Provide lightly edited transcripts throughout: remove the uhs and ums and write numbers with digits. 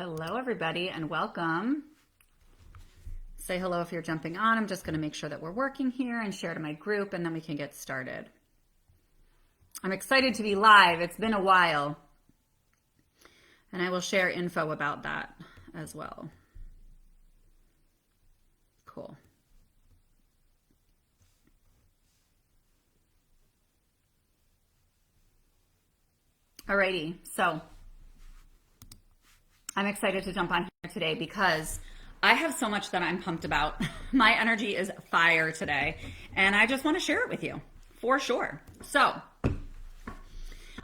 Hello, everybody, and welcome. Say hello if you're jumping on. I'm just going to make sure that we're working here and share to my group, and then we can get started. I'm excited to be live. It's been a while, and I will share info about that as well. Cool. Alrighty, so I'm excited to jump on here today because I have so much that I'm pumped about. My energy is fire today, and I just want to share it with you for sure. So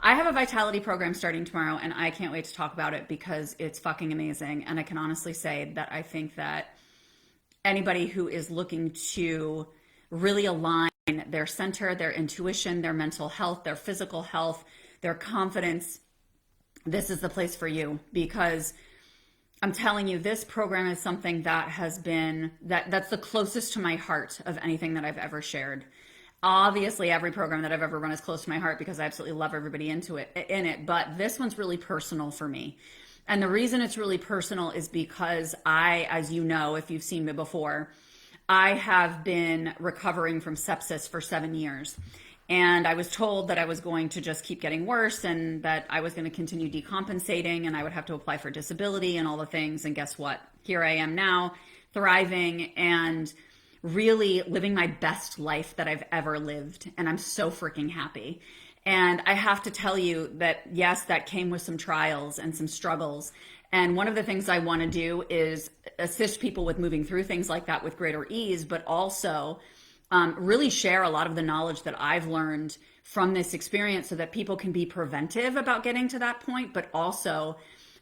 I have a vitality program starting tomorrow, and I can't wait to talk about it because it's fucking amazing. And I can honestly say that I think that anybody who is looking to really align their center, their intuition, their mental health, their physical health, their confidence, this is the place for you, because I'm telling you, this program is something that has been, that's the closest to my heart of anything that I've ever shared. Obviously, every program that I've ever run is close to my heart because I absolutely love everybody in it, but this one's really personal for me. And the reason it's really personal is because I, as you know, if you've seen me before, I have been recovering from sepsis for 7 years. And I was told that I was going to just keep getting worse and that I was going to continue decompensating and I would have to apply for disability and all the things. And guess what? Here I am now, thriving and really living my best life that I've ever lived. And I'm so freaking happy. And I have to tell you that, yes, that came with some trials and some struggles. And one of the things I want to do is assist people with moving through things like that with greater ease, but also really share a lot of the knowledge that I've learned from this experience so that people can be preventive about getting to that point, but also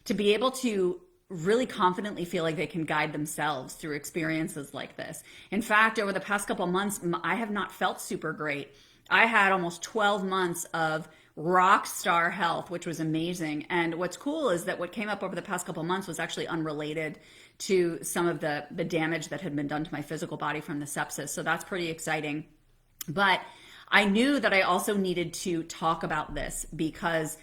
to be able to really confidently feel like they can guide themselves through experiences like this. In fact, over the past couple months, I have not felt super great. I had almost 12 months of rock star health, which was amazing. And what's cool is that what came up over the past couple months was actually unrelated to some of the damage that had been done to my physical body from the sepsis. So that's pretty exciting. But I knew that I also needed to talk about this because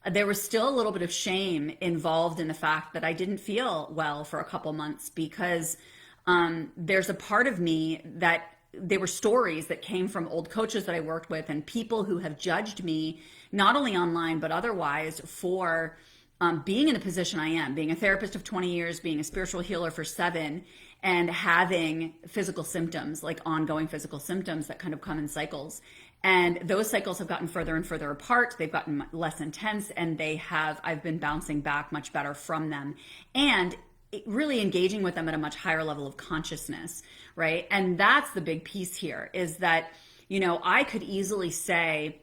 there was still a little bit of shame involved in the fact that I didn't feel well for a couple months because there's a part of me that they were stories that came from old coaches that I worked with and people who have judged me, not only online, but otherwise for being in the position I am, being a therapist of 20 years, being a spiritual healer for 7, and having physical symptoms, like ongoing physical symptoms that kind of come in cycles. And those cycles have gotten further and further apart. They've gotten less intense, and I've been bouncing back much better from them. And really engaging with them at a much higher level of consciousness, right? And that's the big piece here is that, I could easily say,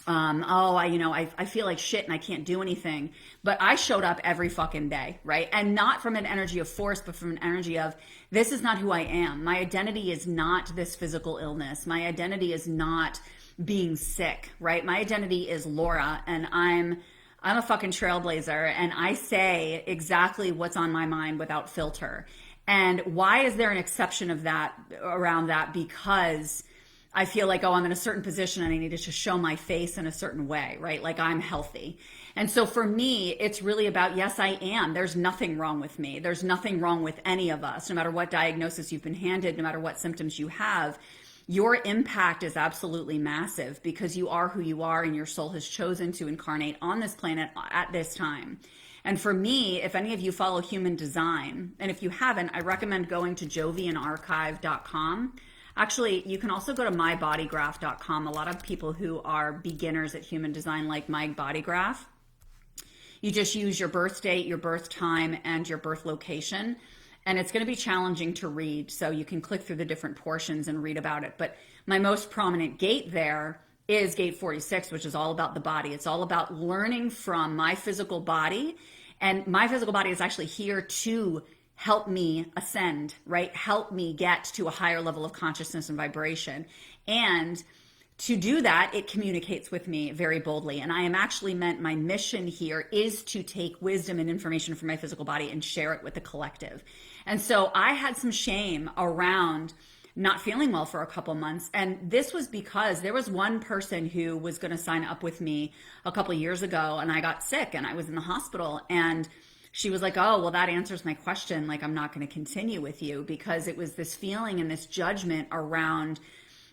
I feel like shit and I can't do anything, but I showed up every fucking day, right? And not from an energy of force, but from an energy of, this is not who I am. My identity is not this physical illness. My identity is not being sick, right? My identity is Laura, and I'm a fucking trailblazer, and I say exactly what's on my mind without filter. And why is there an exception of that around that? Because I feel like, I'm in a certain position and I needed to show my face in a certain way, right? Like I'm healthy. And so for me, it's really about, yes, I am. There's nothing wrong with me. There's nothing wrong with any of us, no matter what diagnosis you've been handed, no matter what symptoms you have. Your impact is absolutely massive because you are who you are and your soul has chosen to incarnate on this planet at this time. And for me, if any of you follow human design, and if you haven't, I recommend going to jovianarchive.com. Actually, you can also go to mybodygraph.com. A lot of people who are beginners at human design like my body graph. You just use your birth date, your birth time, and your birth location. And it's going to be challenging to read, so you can click through the different portions and read about it. But my most prominent gate there is gate 46, which is all about the body. It's all about learning from my physical body. And my physical body is actually here to help me ascend, right? Help me get to a higher level of consciousness and vibration. And to do that, it communicates with me very boldly. And I am actually my mission here is to take wisdom and information from my physical body and share it with the collective. And so I had some shame around not feeling well for a couple months. And this was because there was one person who was going to sign up with me a couple years ago, and I got sick and I was in the hospital. And she was like, oh, well, that answers my question. Like, I'm not going to continue with you, because it was this feeling and this judgment around,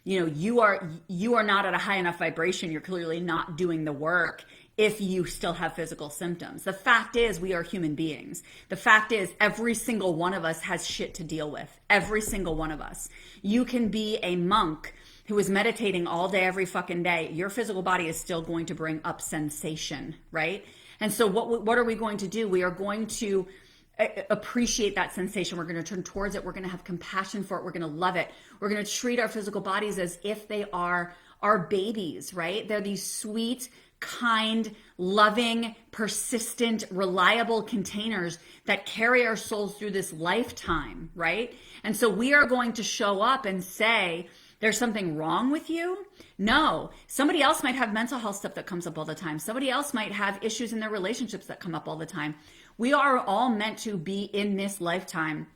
you are not at a high enough vibration. You're clearly not doing the work if you still have physical symptoms. The fact is, we are human beings. The fact is, every single one of us has shit to deal with. Every single one of us. You can be a monk who is meditating all day, every fucking day. Your physical body is still going to bring up sensation, right? And so what are we going to do? We are going to appreciate that sensation. We're going to turn towards it. We're going to have compassion for it. We're going to love it. We're going to treat our physical bodies as if they are our babies, right? They're these sweet, kind, loving, persistent, reliable containers that carry our souls through this lifetime, right? And so we are going to show up and say, there's something wrong with you? No. Somebody else might have mental health stuff that comes up all the time. Somebody else might have issues in their relationships that come up all the time. We are all meant to be in this lifetime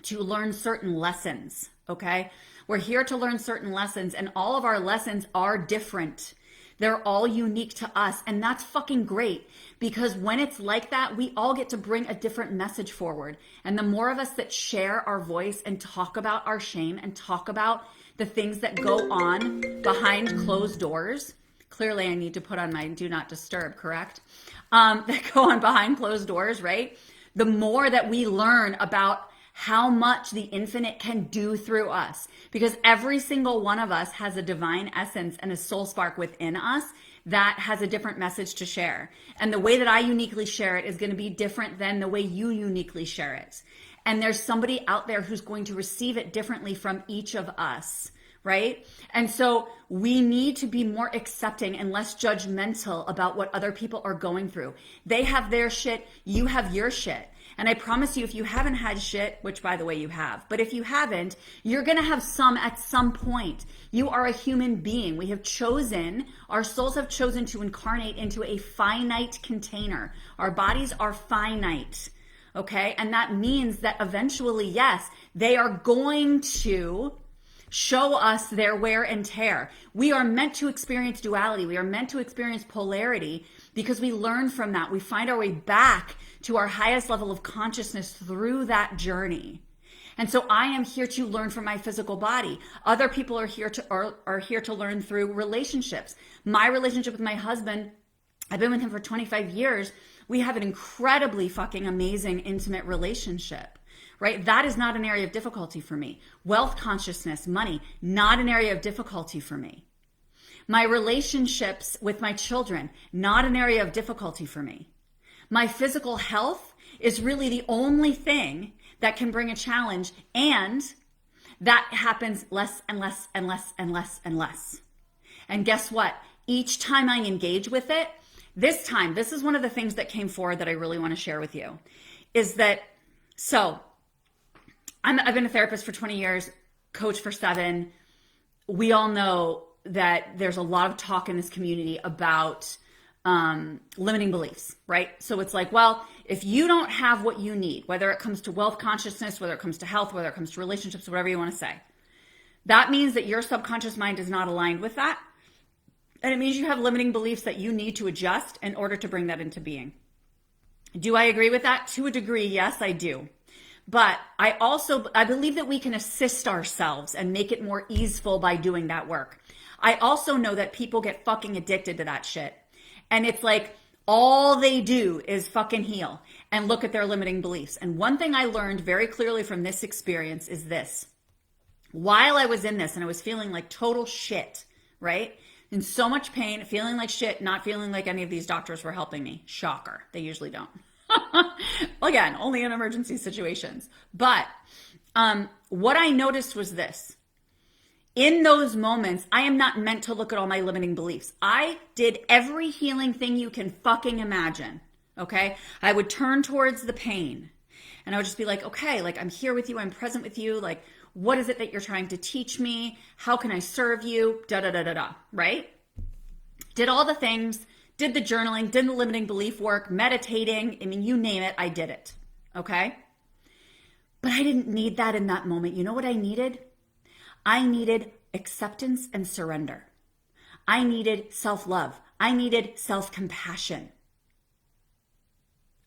to learn certain lessons, okay? We're here to learn certain lessons, and all of our lessons are different. They're all unique to us, and that's fucking great, because when it's like that, we all get to bring a different message forward. And the more of us that share our voice and talk about our shame and talk about the things that go on behind closed doors, clearly I need to put on my do not disturb, correct? That go on behind closed doors, right? The more that we learn about how much the infinite can do through us, because every single one of us has a divine essence and a soul spark within us that has a different message to share. And the way that I uniquely share it is going to be different than the way you uniquely share it. And there's somebody out there who's going to receive it differently from each of us, right? And so we need to be more accepting and less judgmental about what other people are going through. They have their shit, you have your shit. And I promise you, if you haven't had shit, which by the way you have, but if you haven't, you're going to have some at some point. You are a human being. We have chosen, our souls have chosen to incarnate into a finite container. Our bodies are finite. Okay. And that means that eventually, yes, they are going to show us their wear and tear. We are meant to experience duality. We are meant to experience polarity because we learn from that. We find our way back to our highest level of consciousness through that journey. And so I am here to learn from my physical body. Other people are here to learn through relationships. My relationship with my husband, I've been with him for 25 years. We have an incredibly fucking amazing, intimate relationship, right? That is not an area of difficulty for me. Wealth consciousness, money, not an area of difficulty for me. My relationships with my children, not an area of difficulty for me. My physical health is really the only thing that can bring a challenge, and that happens less and less and less and less and less. And guess what? Each time I engage with it, this time, this is one of the things that came forward that I really want to share with you, is that, so I've been a therapist for 20 years, coach for 7. We all know that there's a lot of talk in this community about limiting beliefs, right? So it's like, well, if you don't have what you need, whether it comes to wealth consciousness, whether it comes to health, whether it comes to relationships, whatever you want to say, that means that your subconscious mind is not aligned with that. And it means you have limiting beliefs that you need to adjust in order to bring that into being. Do I agree with that? To a degree, yes, I do. But I believe that we can assist ourselves and make it more easeful by doing that work. I also know that people get fucking addicted to that shit. And it's like all they do is fucking heal and look at their limiting beliefs. And one thing I learned very clearly from this experience is this. While I was in this and I was feeling like total shit, right? In so much pain, feeling like shit, not feeling like any of these doctors were helping me. Shocker. They usually don't. Again, only in emergency situations. But what I noticed was this. In those moments, I am not meant to look at all my limiting beliefs. I did every healing thing you can fucking imagine, okay? I would turn towards the pain and I would just be like, okay, like I'm here with you, I'm present with you, like what is it that you're trying to teach me? How can I serve you? Da-da-da-da-da, right? Did all the things, did the journaling, did the limiting belief work, meditating, I mean, you name it, I did it, okay? But I didn't need that in that moment. You know what I needed? I needed acceptance and surrender. I needed self-love. I needed self-compassion.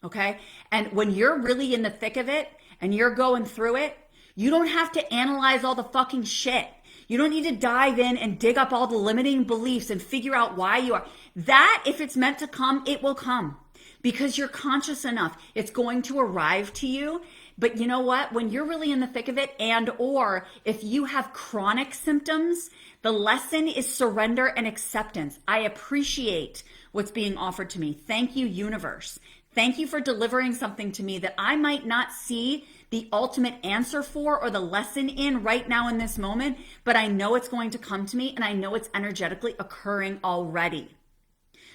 Okay. And when you're really in the thick of it and you're going through it, you don't have to analyze all the fucking shit. You don't need to dive in and dig up all the limiting beliefs and figure out why you are. That, if it's meant to come, it will come because you're conscious enough. It's going to arrive to you. But you know what? When you're really in the thick of it, and or if you have chronic symptoms, the lesson is surrender and acceptance. I appreciate what's being offered to me. Thank you, universe. Thank you for delivering something to me that I might not see the ultimate answer for or the lesson in right now in this moment, but I know it's going to come to me and I know it's energetically occurring already.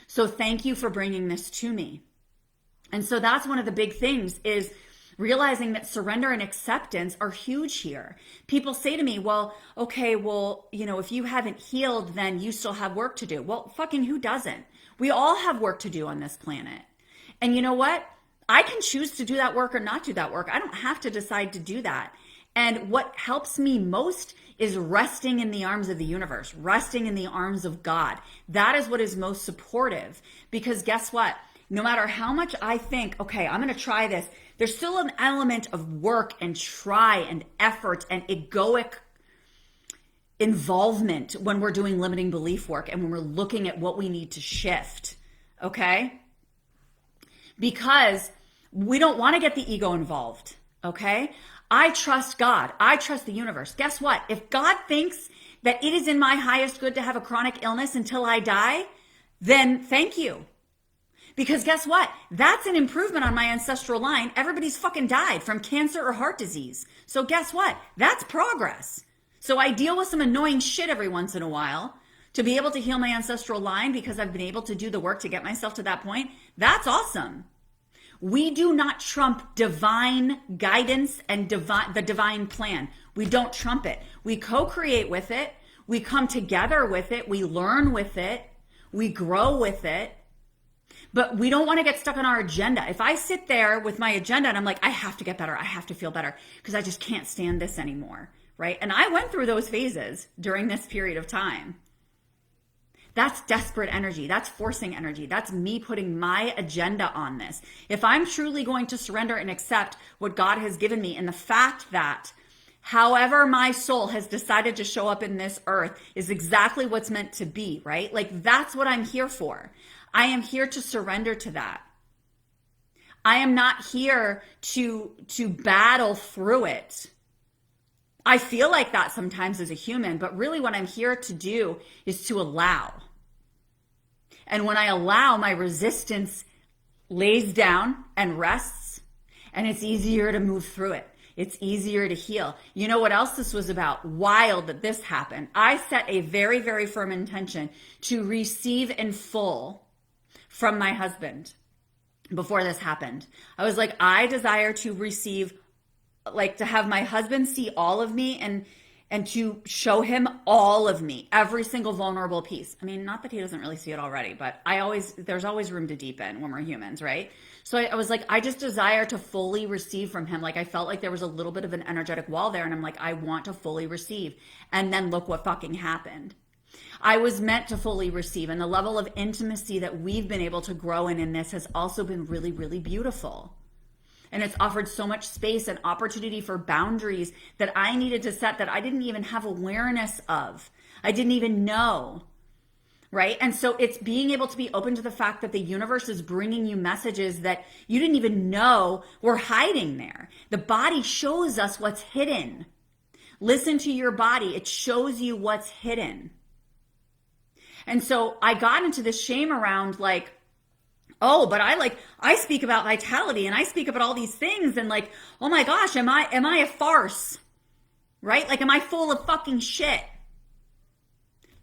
So thank you for bringing this to me. And so that's one of the big things is realizing that surrender and acceptance are huge here. People say to me, well, okay, well, if you haven't healed, then you still have work to do. Well, fucking who doesn't? We all have work to do on this planet. And you know what? I can choose to do that work or not do that work. I don't have to decide to do that. And what helps me most is resting in the arms of the universe, resting in the arms of God. That is what is most supportive. Because guess what? No matter how much I think, okay, I'm going to try this, there's still an element of work and try and effort and egoic involvement when we're doing limiting belief work and when we're looking at what we need to shift. Okay? Because we don't want to get the ego involved, okay? I trust God. I trust the universe. Guess what? If God thinks that it is in my highest good to have a chronic illness until I die, then thank you. Because guess what? That's an improvement on my ancestral line. Everybody's fucking died from cancer or heart disease. So guess what? That's progress. So I deal with some annoying shit every once in a while to be able to heal my ancestral line because I've been able to do the work to get myself to that point. That's awesome. We do not trump divine guidance and the divine plan. We don't trump it. We co-create with it. We come together with it. We learn with it. We grow with it. But we don't want to get stuck on our agenda. If I sit there with my agenda and I'm like, I have to get better. I have to feel better because I just can't stand this anymore, right? And I went through those phases during this period of time. That's desperate energy. That's forcing energy. That's me putting my agenda on this. If I'm truly going to surrender and accept what God has given me and the fact that however my soul has decided to show up in this earth is exactly what's meant to be, right? Like that's what I'm here for. I am here to surrender to that. I am not here to battle through it. I feel like that sometimes as a human, but really what I'm here to do is to allow. And when I allow, my resistance lays down and rests, and it's easier to move through it. It's easier to heal. You know what else this was about? Wild that this happened. I set a very, very firm intention to receive in full from my husband before this happened. I was like, I desire to receive, like to have my husband see all of me and to show him all of me, every single vulnerable piece. I mean, not that he doesn't really see it already, but there's always room to deepen when we're humans, right? So I was like, I just desire to fully receive from him. Like I felt like there was a little bit of an energetic wall there and I'm like, I want to fully receive. And then look what fucking happened. I was meant to fully receive, and the level of intimacy that we've been able to grow in this has also been really, really beautiful. And it's offered so much space and opportunity for boundaries that I needed to set that I didn't even have awareness of. I didn't even know, right? And so it's being able to be open to the fact that the universe is bringing you messages that you didn't even know were hiding there. The body shows us what's hidden. Listen to your body. It shows you what's hidden. And so I got into this shame around like, oh, but I speak about vitality and I speak about all these things and like, oh my gosh, am I a farce? Right? Like, am I full of fucking shit?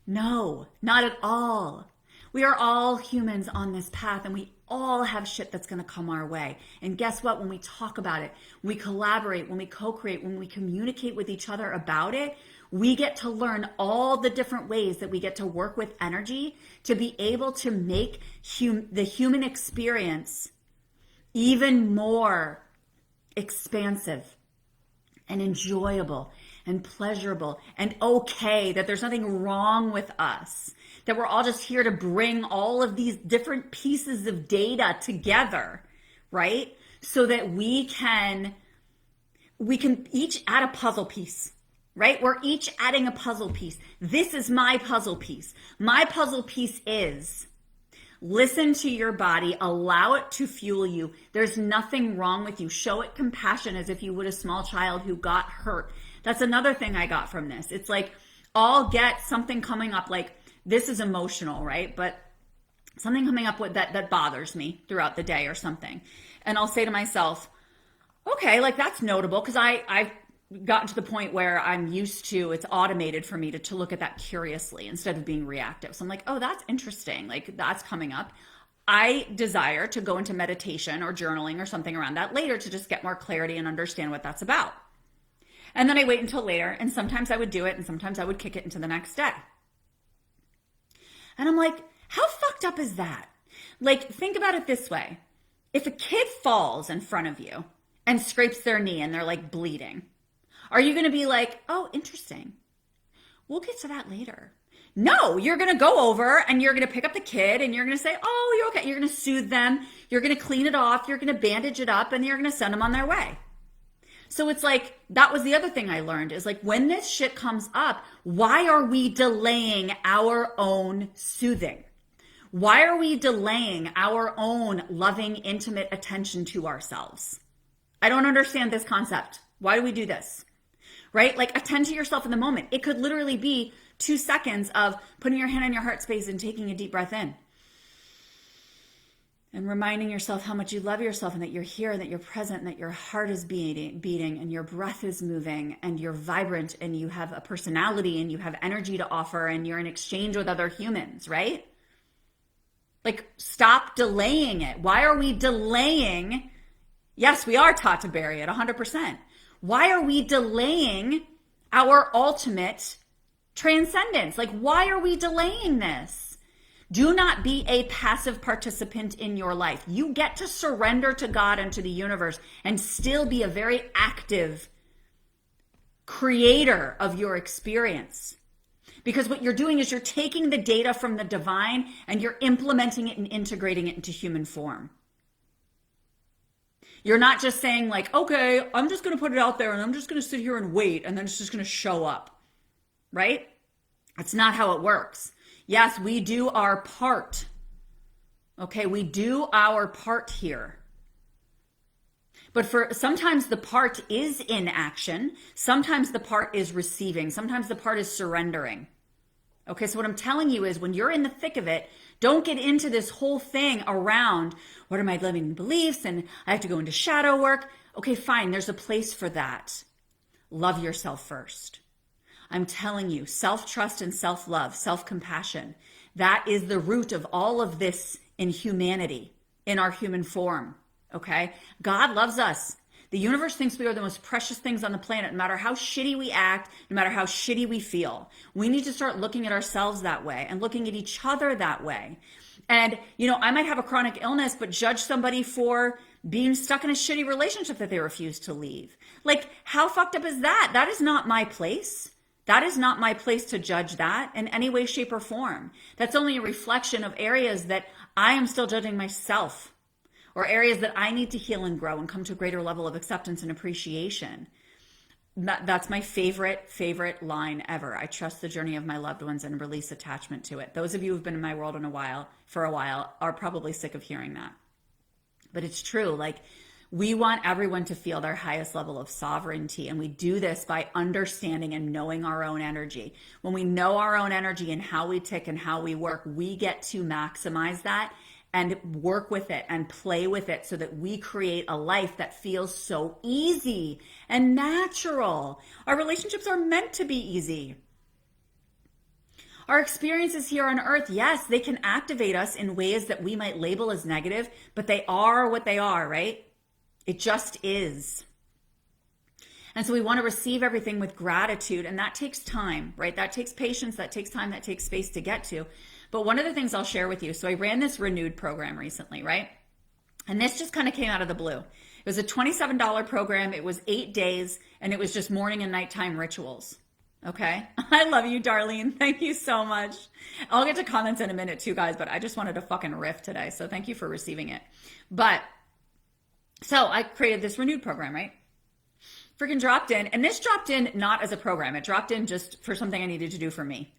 No, not at all. We are all humans on this path and we all have shit that's going to come our way. And guess what? When we talk about it, when we collaborate, when we co-create, when we communicate with each other about it, we get to learn all the different ways that we get to work with energy to be able to make the human experience even more expansive and enjoyable and pleasurable and okay, that there's nothing wrong with us, that we're all just here to bring all of these different pieces of data together, right? So that we can each add a puzzle piece, right? We're each adding a puzzle piece. This is my puzzle piece. My puzzle piece is listen to your body, allow it to fuel you. There's nothing wrong with you. Show it compassion as if you would a small child who got hurt. That's another thing I got from this. It's like, I'll get something coming up, like this is emotional, right? But something coming up with that bothers me throughout the day or something. And I'll say to myself, okay, like that's notable, because I've gotten to the point where I'm used to, it's automated for me to look at that curiously instead of being reactive. So I'm like, oh, that's interesting. Like that's coming up. I desire to go into meditation or journaling or something around that later to just get more clarity and understand what that's about. And then I wait until later, and sometimes I would do it and sometimes I would kick it into the next day. And I'm like, how fucked up is that? Like, think about it this way. If a kid falls in front of you and scrapes their knee and they're like bleeding, are you going to be like, oh, interesting, we'll get to that later? No, you're going to go over and you're going to pick up the kid and you're going to say, oh, you're okay. You're going to soothe them. You're going to clean it off. You're going to bandage it up and you're going to send them on their way. So it's like, that was the other thing I learned is like, when this shit comes up, why are we delaying our own soothing? Why are we delaying our own loving, intimate attention to ourselves? I don't understand this concept. Why do we do this? Right? Like, attend to yourself in the moment. It could literally be 2 seconds of putting your hand on your heart space and taking a deep breath in. And reminding yourself how much you love yourself and that you're here and that you're present and that your heart is beating and your breath is moving and you're vibrant and you have a personality and you have energy to offer and you're in exchange with other humans, right? Like, stop delaying it. Why are we delaying? Yes, we are taught to bury it 100%. Why are we delaying our ultimate transcendence? Like, why are we delaying this? Do not be a passive participant in your life. You get to surrender to God and to the universe and still be a very active creator of your experience. Because what you're doing is you're taking the data from the divine and you're implementing it and integrating it into human form. You're not just saying like, okay, I'm just going to put it out there and I'm just going to sit here and wait and then it's just going to show up, right? That's not how it works. Yes, we do our part. Okay, we do our part here. But sometimes the part is inaction. Sometimes the part is receiving. Sometimes the part is surrendering. Okay, so what I'm telling you is when you're in the thick of it, don't get into this whole thing around what are my limiting beliefs and I have to go into shadow work. Okay, fine, there's a place for that. Love yourself first. I'm telling you, self-trust and self-love, self-compassion, that is the root of all of this in humanity, in our human form, okay? God loves us. The universe thinks we are the most precious things on the planet, no matter how shitty we act, no matter how shitty we feel. We need to start looking at ourselves that way and looking at each other that way. And, you know, I might have a chronic illness, but judge somebody for being stuck in a shitty relationship that they refuse to leave. Like, how fucked up is that? That is not my place. That is not my place to judge that in any way, shape, or form. That's only a reflection of areas that I am still judging myself, or areas that I need to heal and grow and come to a greater level of acceptance and appreciation. That's my favorite line ever. I trust the journey of my loved ones and release attachment to it. Those of you who've been in my world for a while are probably sick of hearing that. But it's true. Like, we want everyone to feel their highest level of sovereignty. And we do this by understanding and knowing our own energy. When we know our own energy and how we tick and how we work, we get to maximize that and work with it and play with it so that we create a life that feels so easy and natural. Our relationships are meant to be easy. Our experiences here on earth, yes, they can activate us in ways that we might label as negative, but they are what they are, right? It just is. And so we want to receive everything with gratitude, and that takes time, right? That takes patience, that takes time, that takes space to get to. But one of the things I'll share with you, so I ran this Renewed program recently, right? And this just kind of came out of the blue. It was a $27 program. It was 8 days, and it was just morning and nighttime rituals. Okay? I love you, Darlene. Thank you so much. I'll get to comments in a minute too, guys, but I just wanted to fucking riff today. So thank you for receiving it. But So I created this renewed program, right? Freaking dropped in. And this dropped in not as a program. It dropped in just for something I needed to do for me.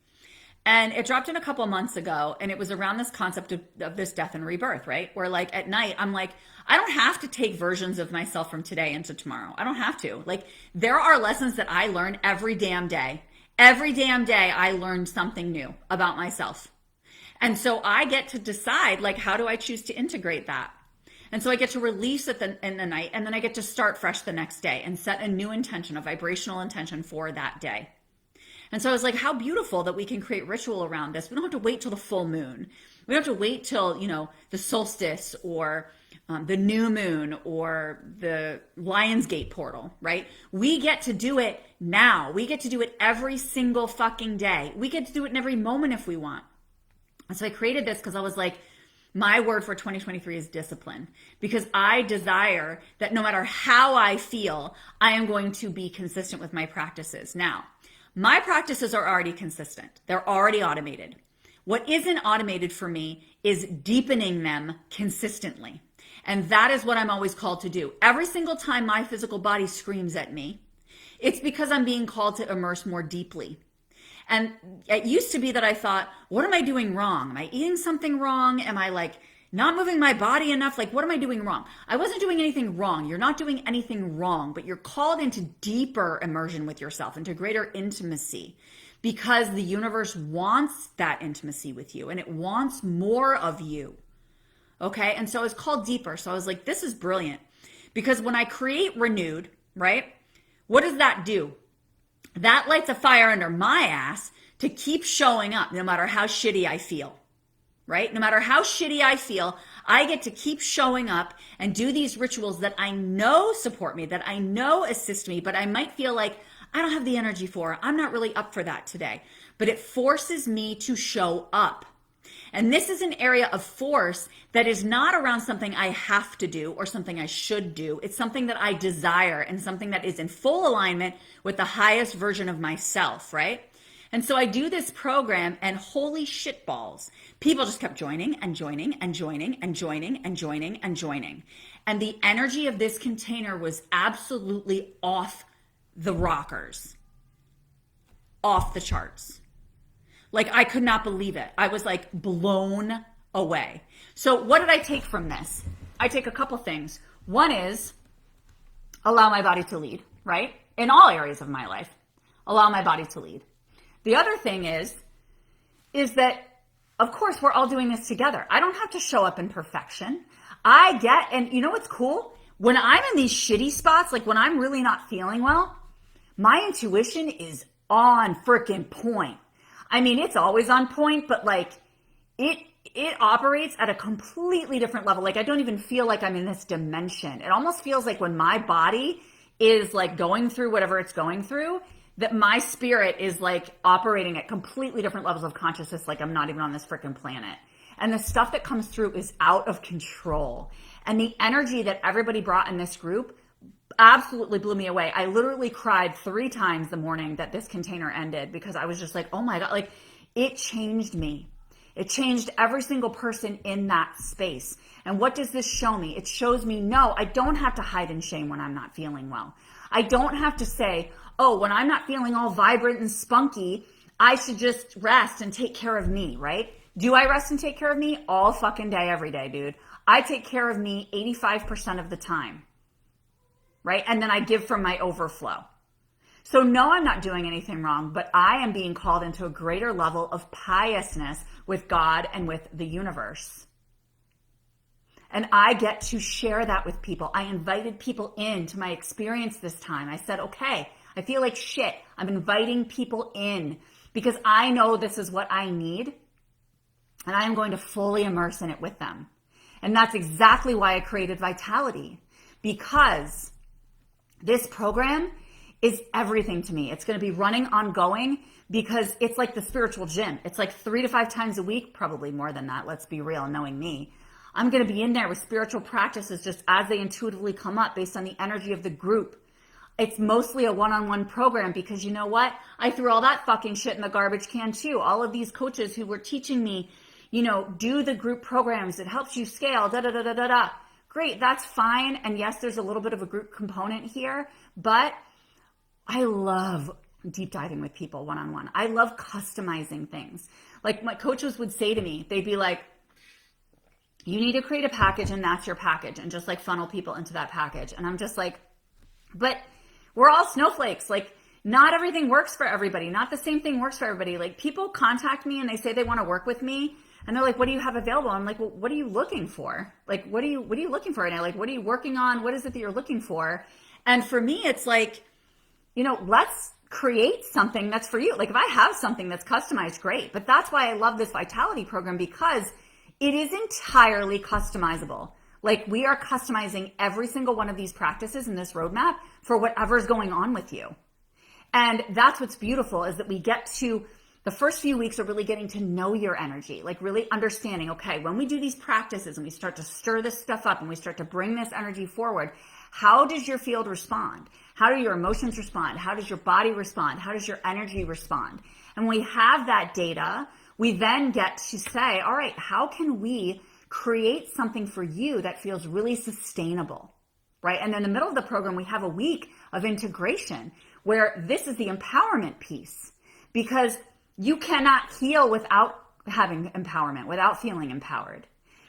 And it dropped in a couple months ago, and it was around this concept of this death and rebirth, right? Where like at night, I'm like, I don't have to take versions of myself from today into tomorrow. I don't have to. Like, there are lessons that I learn every damn day. Every damn day I learn something new about myself. And so I get to decide, like, how do I choose to integrate that? And so I get to release it in the night, and then I get to start fresh the next day and set a new intention, a vibrational intention for that day. And so I was like, how beautiful that we can create ritual around this. We don't have to wait till the full moon. We don't have to wait till, the solstice or the new moon or the Lionsgate portal, right? We get to do it now. We get to do it every single fucking day. We get to do it in every moment if we want. And so I created this because I was like, my word for 2023 is discipline, because I desire that no matter how I feel, I am going to be consistent with my practices. Now, my practices are already consistent. They're already automated. What isn't automated for me is deepening them consistently. And that is what I'm always called to do. Every single time my physical body screams at me, it's because I'm being called to immerse more deeply. And it used to be that I thought, what am I doing wrong? Am I eating something wrong? Am I like not moving my body enough? Like, what am I doing wrong? I wasn't doing anything wrong. You're not doing anything wrong, but you're called into deeper immersion with yourself, into greater intimacy, because the universe wants that intimacy with you and it wants more of you. Okay. And so it's called deeper. So I was like, this is brilliant, because when I create renewed, right? What does that do? That lights a fire under my ass to keep showing up no matter how shitty I feel, right? No matter how shitty I feel, I get to keep showing up and do these rituals that I know support me, that I know assist me, but I might feel like I don't have the energy for. I'm not really up for that today, but it forces me to show up. And this is an area of force that is not around something I have to do or something I should do. It's something that I desire and something that is in full alignment with the highest version of myself, right? And so I do this program, and holy shit balls, people just kept joining and joining and joining and joining and joining and joining. And the energy of this container was absolutely off the rockers, off the charts. Like, I could not believe it. I was like blown away. So what did I take from this? I take a couple things. One is allow my body to lead, right? In all areas of my life, allow my body to lead. The other thing is that, of course, we're all doing this together. I don't have to show up in perfection. And you know what's cool? When I'm in these shitty spots, like when I'm really not feeling well, my intuition is on freaking point. I mean, it's always on point, but like it operates at a completely different level. Like, I don't even feel like I'm in this dimension. It almost feels like when my body is like going through whatever it's going through, that my spirit is like operating at completely different levels of consciousness. Like, I'm not even on this freaking planet. And the stuff that comes through is out of control. And the energy that everybody brought in this group absolutely blew me away. I literally cried 3 times the morning that this container ended, because I was just like, oh my God, like it changed me. It changed every single person in that space. And what does this show me? It shows me, no, I don't have to hide in shame when I'm not feeling well. I don't have to say, oh, when I'm not feeling all vibrant and spunky, I should just rest and take care of me, right? Do I rest and take care of me? All fucking day, every day, dude. I take care of me 85% of the time. Right? And then I give from my overflow. So no, I'm not doing anything wrong, but I am being called into a greater level of piousness with God and with the universe. And I get to share that with people. I invited people into my experience this time. I said, okay, I feel like shit. I'm inviting people in because I know this is what I need, and I am going to fully immerse in it with them. And that's exactly why I created Vitality, because this program is everything to me. It's going to be running ongoing because it's like the spiritual gym. It's like 3 to 5 times a week, probably more than that. Let's be real, knowing me. I'm going to be in there with spiritual practices just as they intuitively come up based on the energy of the group. It's mostly a one-on-one program because you know what? I threw all that fucking shit in the garbage can too. All of these coaches who were teaching me, do the group programs. It helps you scale, great, that's fine. And yes, there's a little bit of a group component here, but I love deep diving with people one-on-one. I love customizing things. Like my coaches would say to me, they'd be like, you need to create a package and that's your package, and just like funnel people into that package. And I'm just like, but we're all snowflakes. Like not everything works for everybody. Not the same thing works for everybody. Like people contact me and they say they want to work with me. And they're like, what do you have available? I'm like, well, what are you looking for? Like, what are you looking for right now? Like, what are you working on? What is it that you're looking for? And for me, it's like, let's create something that's for you. Like if I have something that's customized, great. But that's why I love this Vitality program, because it is entirely customizable. Like we are customizing every single one of these practices in this roadmap for whatever's going on with you. And that's what's beautiful, is that we get to, the first few weeks are really getting to know your energy, like really understanding, okay, when we do these practices and we start to stir this stuff up and we start to bring this energy forward, how does your field respond? How do your emotions respond? How does your body respond? How does your energy respond? And when we have that data, we then get to say, all right, how can we create something for you that feels really sustainable, right? And in the middle of the program, we have a week of integration where this is the empowerment piece, because you cannot heal without having empowerment, without feeling empowered,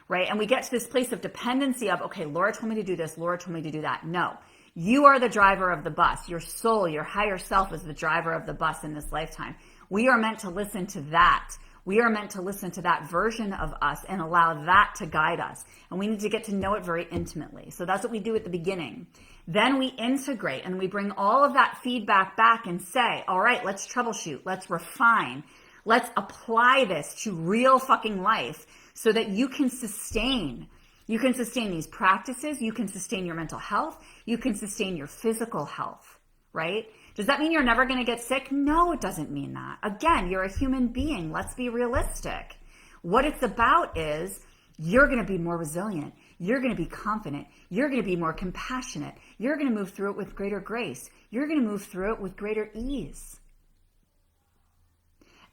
right? And we get to this place of dependency of, okay, Laura told me to do this, Laura told me to do that. No, you are the driver of the bus. Your soul, your higher self is the driver of the bus in this lifetime. We are meant to listen to that. We are meant to listen to that version of us and allow that to guide us. And we need to get to know it very intimately. So that's what we do at the beginning. Then we integrate and we bring all of that feedback back and say, all right, let's troubleshoot, let's refine, let's apply this to real fucking life so that you can sustain. You can sustain these practices, you can sustain your mental health, you can sustain your physical health, right? Does that mean you're never going to get sick? No, it doesn't mean that. Again, you're a human being. Let's be realistic. What it's about is you're going to be more resilient. You're going to be confident. You're going to be more compassionate. You're going to move through it with greater grace. You're going to move through it with greater ease.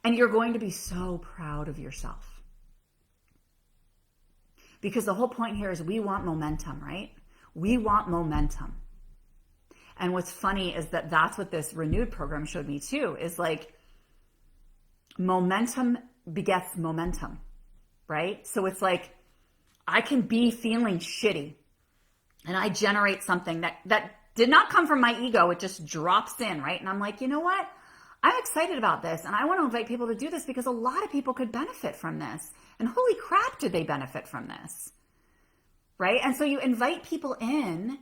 And you're going to be so proud of yourself. Because the whole point here is we want momentum, right? We want momentum. And what's funny is that that's what this renewed program showed me too, is like momentum begets momentum, right? So it's like I can be feeling shitty and I generate something that did not come from my ego. It just drops in, right? And I'm like, you know what? I'm excited about this and I want to invite people to do this because a lot of people could benefit from this. And holy crap, did they benefit from this, right? And so you invite people in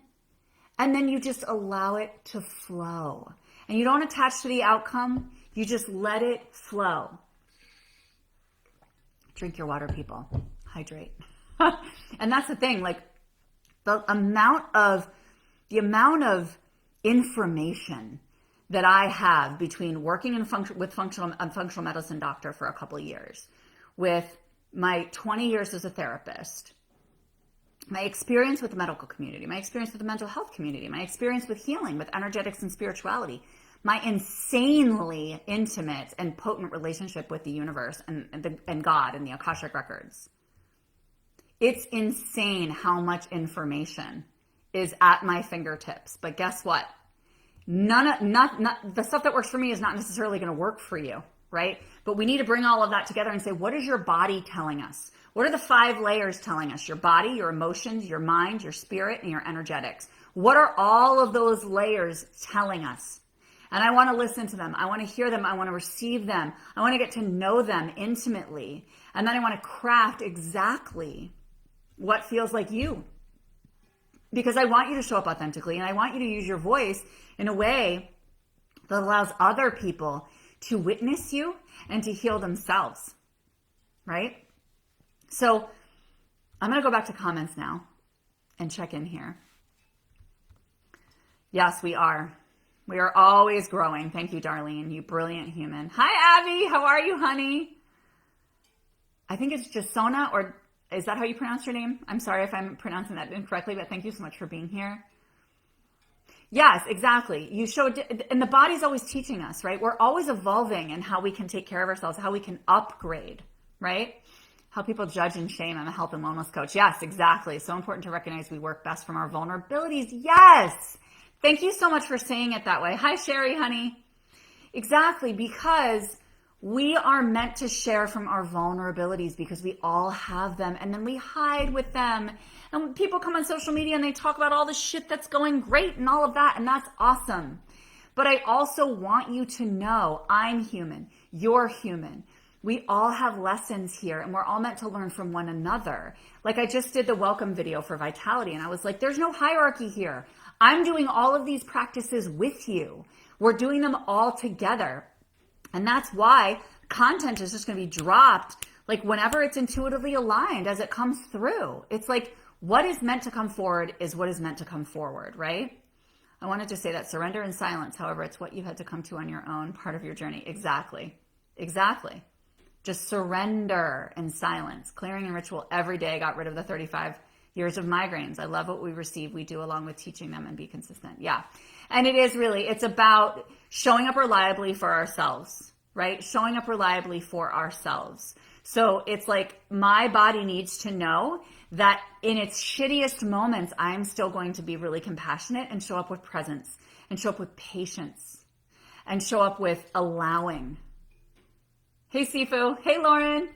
and then you just allow it to flow. And you don't attach to the outcome. You just let it flow. Drink your water, people. Hydrate. And that's the thing, like the amount of information that I have between working with functional medicine doctor for a couple of years, with my 20 years as a therapist, my experience with the medical community, my experience with the mental health community, my experience with healing, with energetics and spirituality, my insanely intimate and potent relationship with the universe and God and the Akashic records. It's insane how much information is at my fingertips. But guess what? The stuff that works for me is not necessarily going to work for you, right? But we need to bring all of that together and say, what is your body telling us? What are the 5 layers telling us? Your body, your emotions, your mind, your spirit, and your energetics. What are all of those layers telling us? And I want to listen to them. I want to hear them. I want to receive them. I want to get to know them intimately. And then I want to craft exactly what feels like you. Because I want you to show up authentically and I want you to use your voice in a way that allows other people to witness you and to heal themselves, right? So I'm going to go back to comments now and check in here. Yes, we are. We are always growing. Thank you, Darlene, you brilliant human. Hi, Abby. How are you, honey? I think it's Jasona, or is that how you pronounce your name? I'm sorry if I'm pronouncing that incorrectly, but thank you so much for being here. Yes, exactly. You showed, and the body's always teaching us, right? We're always evolving in how we can take care of ourselves, how we can upgrade, right? How people judge and shame. I'm a health and wellness coach. Yes, exactly. So important to recognize we work best from our vulnerabilities. Yes. Thank you so much for saying it that way. Hi, Sherry, honey. Exactly, because we are meant to share from our vulnerabilities because we all have them, and then we hide with them. And when people come on social media and they talk about all the shit that's going great and all of that, and that's awesome. But I also want you to know I'm human. You're human. We all have lessons here, and we're all meant to learn from one another. Like I just did the welcome video for Vitality, and I was like, there's no hierarchy here. I'm doing all of these practices with you. We're doing them all together. And that's why content is just going to be dropped like whenever it's intuitively aligned as it comes through. It's like what is meant to come forward is what is meant to come forward, right? I wanted to say that surrender and silence, however, it's what you had to come to on your own, part of your journey. Exactly. Exactly. Just surrender and silence. Clearing and ritual every day got rid of the 35 years of migraines. I love what we receive. We do along with teaching them and be consistent. Yeah. And it is really, it's about showing up reliably for ourselves, right? Showing up reliably for ourselves. So it's like my body needs to know that in its shittiest moments, I'm still going to be really compassionate and show up with presence and show up with patience and show up with allowing. Hey, Sifu. Hey, Lauren.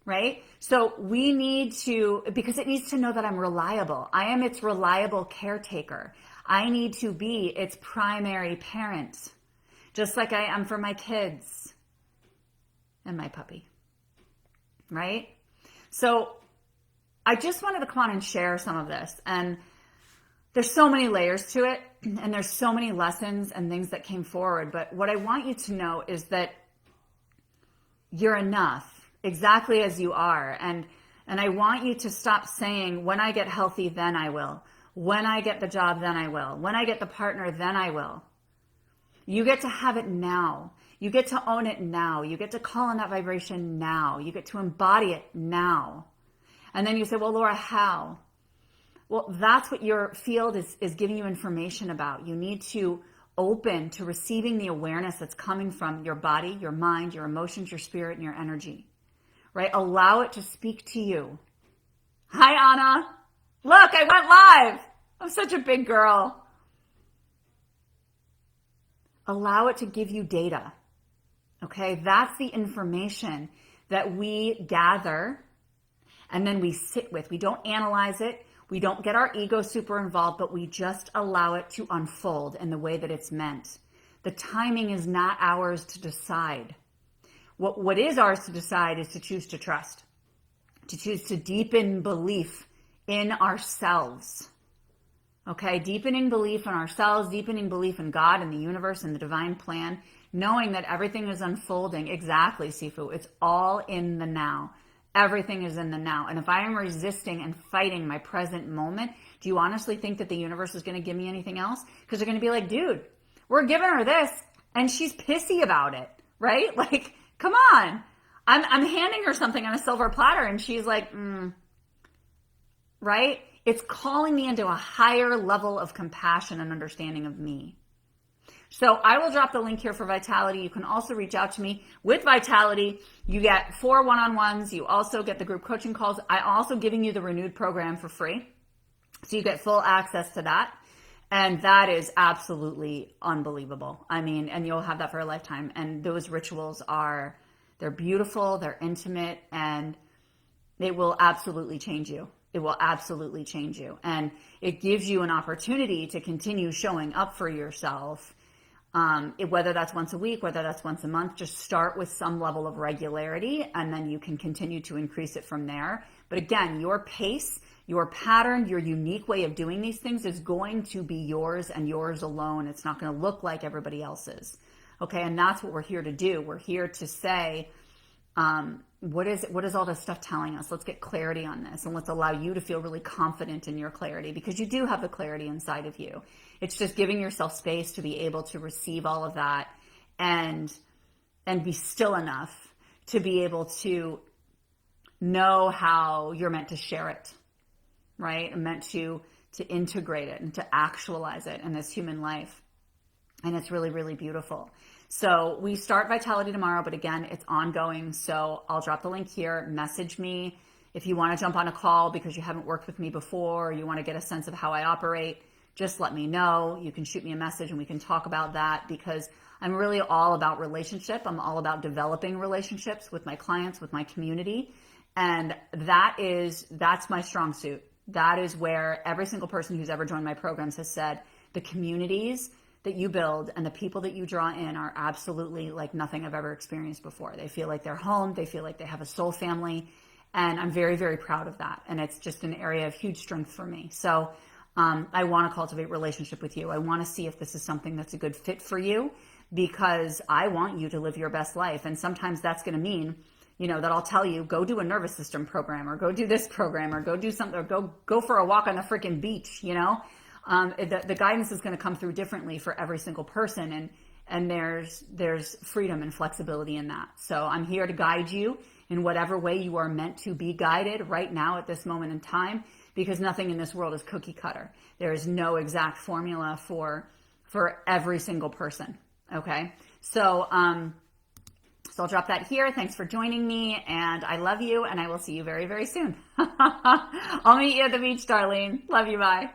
Right? So we need to, because it needs to know that I'm reliable. I am its reliable caretaker. I need to be its primary parent, just like I am for my kids and my puppy. Right? So I just wanted to come on and share some of this. And there's so many layers to it, and there's so many lessons and things that came forward. But what I want you to know is that you're enough. Exactly as you are. And I want you to stop saying, when I get healthy, then I will. When I get the job, then I will. When I get the partner, then I will. You get to have it now. You get to own it now. You get to call on that vibration now. You get to embody it now. And then you say, well, Laura, how? Well, that's what your field is giving you information about. You need to open to receiving the awareness that's coming from your body, your mind, your emotions, your spirit, and your energy. Right? Allow it to speak to you. Hi, Anna. Look, I went live. I'm such a big girl. Allow it to give you data. Okay? That's the information that we gather and then we sit with. We don't analyze it. We don't get our ego super involved, but we just allow it to unfold in the way that it's meant. The timing is not ours to decide. What is ours to decide is to choose to trust, to choose to deepen belief in ourselves. Okay, deepening belief in ourselves, deepening belief in God and the universe and the divine plan, knowing that everything is unfolding. Exactly, Sifu. It's all in the now. Everything is in the now. And if I am resisting and fighting my present moment, do you honestly think that the universe is going to give me anything else? Because they're going to be like, dude, we're giving her this and she's pissy about it, right? Like, come on. I'm handing her something on a silver platter and she's like, right? It's calling me into a higher level of compassion and understanding of me. So I will drop the link here for Vitality. You can also reach out to me with Vitality. You get 4 one-on-ones. You also get the group coaching calls. I'm also giving you the renewed program for free. So you get full access to that. And that is absolutely unbelievable. I mean, and you'll have that for a lifetime. And those rituals they're beautiful, they're intimate, and it will absolutely change you. It will absolutely change you. And it gives you an opportunity to continue showing up for yourself. Whether that's once a week, whether that's once a month, just start with some level of regularity and then you can continue to increase it from there. But again, your pace, your pattern, your unique way of doing these things is going to be yours and yours alone. It's not going to look like everybody else's. Okay. And that's what we're here to do. We're here to say, what is all this stuff telling us? Let's get clarity on this and let's allow you to feel really confident in your clarity because you do have the clarity inside of you. It's just giving yourself space to be able to receive all of that and be still enough to be able to know how you're meant to share it, right? And meant to integrate it and to actualize it in this human life. And it's really, really beautiful. So we start Vitality tomorrow, but again, it's ongoing. So I'll drop the link here. Message me if you want to jump on a call because you haven't worked with me before, or you want to get a sense of how I operate. Just let me know. You can shoot me a message and we can talk about that, because I'm really all about relationship. I'm all about developing relationships with my clients, with my community. And that's my strong suit. That is where every single person who's ever joined my programs has said the communities that you build and the people that you draw in are absolutely like nothing I've ever experienced before. They feel like they're home. They feel like they have a soul family. And I'm very, very proud of that. And it's just an area of huge strength for me. So I want to cultivate relationship with you. I want to see if this is something that's a good fit for you, because I want you to live your best life. And sometimes that's going to mean, that I'll tell you, go do a nervous system program, or go do this program, or go do something, or go for a walk on the freaking beach. The guidance is going to come through differently for every single person. And there's freedom and flexibility in that. So I'm here to guide you in whatever way you are meant to be guided right now at this moment in time, because nothing in this world is cookie cutter. There is no exact formula for every single person. Okay. So I'll drop that here. Thanks for joining me, and I love you, and I will see you very, very soon. I'll meet you at the beach, darling. Love you. Bye.